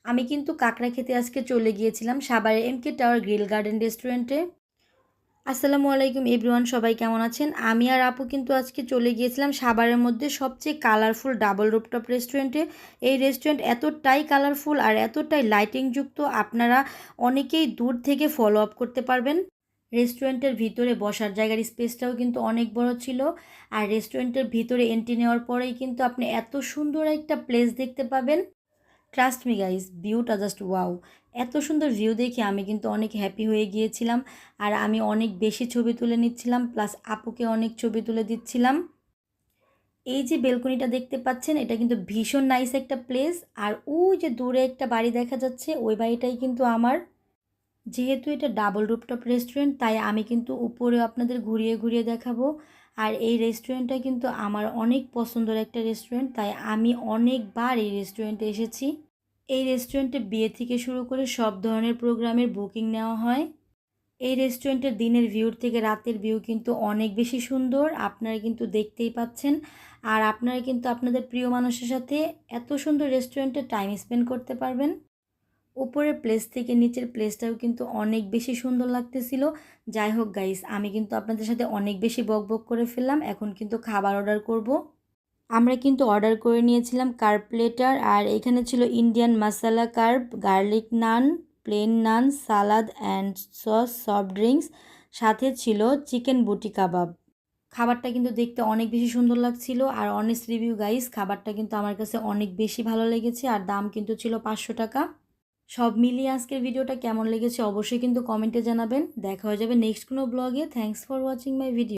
আমি কিন্তু কাঁকড়া খেতে আজকে চলে গিয়েছিলাম সাভারের এমকে টাওয়ার গ্রিল গার্ডেন রেস্টুরেন্টে। আসসালামু আলাইকুম এভরিওয়ান, সবাই কেমন আছেন? আমি আর আপু কিন্তু আজকে চলে গিয়েছিলাম সাভারের মধ্যে সবচেয়ে কালারফুল ডাবল রুফটপ রেস্টুরেন্টে। এই রেস্টুরেন্ট এতটাই কালারফুল আর এতটাই লাইটিংযুক্ত, আপনারা অনেকেই দূর থেকে ফলো আপ করতে পারবেন। রেস্টুরেন্টের ভিতরে বসার জায়গার স্পেসটাও কিন্তু অনেক বড় ছিল। আর রেস্টুরেন্টের ভিতরে এন্ট্রি নেওয়ার পরেই কিন্তু আপনি এত সুন্দর একটা প্লেস দেখতে পাবেন। ট্রাস্ট মি গাইস, ভিউটা জাস্ট ওয়াও! এত সুন্দর ভিউ দেখে আমি কিন্তু অনেক হ্যাপি হয়ে গিয়েছিলাম। আর আমি অনেক বেশি ছবি তুলে নিচ্ছিলাম, প্লাস আপুকে অনেক ছবি তুলে দিচ্ছিলাম। এই যে বেলকনিটা দেখতে পাচ্ছেন, এটা কিন্তু ভীষণ নাইস একটা প্লেস। আর ওই যে দূরে একটা বাড়ি দেখা যাচ্ছে, ওই বাড়িটাই কিন্তু আমার। যেহেতু এটা ডাবল রুফটপ রেস্টুরেন্ট, তাই আমি কিন্তু উপরেও আপনাদের ঘুরিয়ে ঘুরিয়ে দেখাবো। আর এই রেস্টুরেন্টটা কিন্তু আমার অনেক পছন্দের একটা রেস্টুরেন্ট, তাই আমি অনেকবার এই রেস্টুরেন্টে এসেছি। এই রেস্টুরেন্টে বিয়ে থেকে শুরু করে সব ধরনের প্রোগ্রামের বুকিং নেওয়া হয়। এই রেস্টুরেন্টের দিনের ভিউর থেকে রাতের ভিউ কিন্তু অনেক বেশি সুন্দর, আপনারা কিন্তু দেখতেই পাচ্ছেন। আর আপনারা কিন্তু আপনাদের প্রিয় মানুষের সাথে এত সুন্দর রেস্টুরেন্টে টাইম স্পেন্ড করতে পারবেন। উপরের প্লেস থেকে নিচের প্লেসটাও কিন্তু অনেক বেশি সুন্দর লাগতেছিল। যাই হোক গাইস, আমি কিন্তু আপনাদের সাথে অনেক বেশি বকবক করে ফেললাম। এখন কিন্তু খাবার অর্ডার করব। আমরা কিন্তু অর্ডার করে নিয়েছিলাম কার্ব প্লেটার, আর এখানে ছিল Indian masala curry, garlic naan, plain naan, salad and sauce, soft drinks, সাথে ছিল চিকেন বুটি কাবাব। খাবারটা কিন্তু দেখতে অনেক বেশি সুন্দর লাগছিল। আর অনেস্ট রিভিউ গাইস, খাবারটা কিন্তু আমার কাছে অনেক বেশি ভালো লেগেছে। আর দাম কিন্তু ছিল 500 টাকা। সব মিলিয়ে আজকের ভিডিওটা কেমন লেগেছে অবশ্যই কিন্তু কমেন্টে জানাবেন। দেখা হয়ে যাবে নেক্সট কোনো ব্লগে। Thanks for watching my video.